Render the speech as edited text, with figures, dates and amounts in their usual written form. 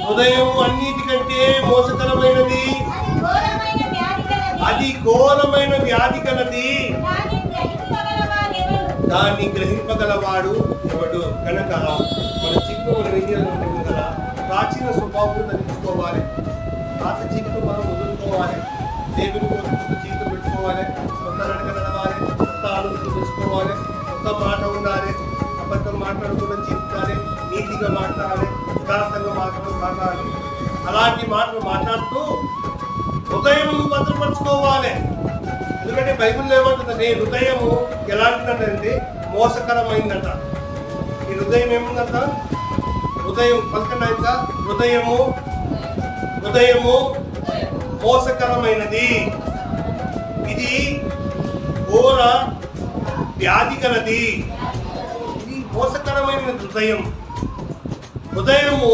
హృదయం అన్నిటికంటే మోసకరమైనది, అది ఘోరమైన వ్యాధి కలది, దాన్ని గ్రహింపగలవాడు ఎవడు. కనుక మన జీవితం మనం ఏం చేయాలంటే కదా, ప్రాచీన స్వభావం ధరించుకోవాలి, పాత జీవితం మనం వదులుకోవాలి, దేవుని కోసం జీవితం పెట్టుకోవాలి, కొత్త నడక నడవాలి, కొత్త ఆలోచన తెచ్చుకోవాలి, కొత్త మాట ఉండాలి, అబద్ధం మాట్లాడకుండా జీవితాలి, నీతిగా మాట్లాడాలి, యథార్థంగా మాట్లాడాలి. అలాంటి మాటలు మాట్లాడుతూ హృదయం భద్రపరచుకోవాలి. ఎందుకంటే బైబిల్లో ఏమంటుందంటే హృదయము ఎలాంటిదంటే మోసకరమైందట. ఈ హృదయం ఏముందట? హృదయం పలకండి ఇంకా, హృదయము మోసకరమైనది, ఇది ఘోర వ్యాధి కలది. ఇది మోసకరమైన హృదయము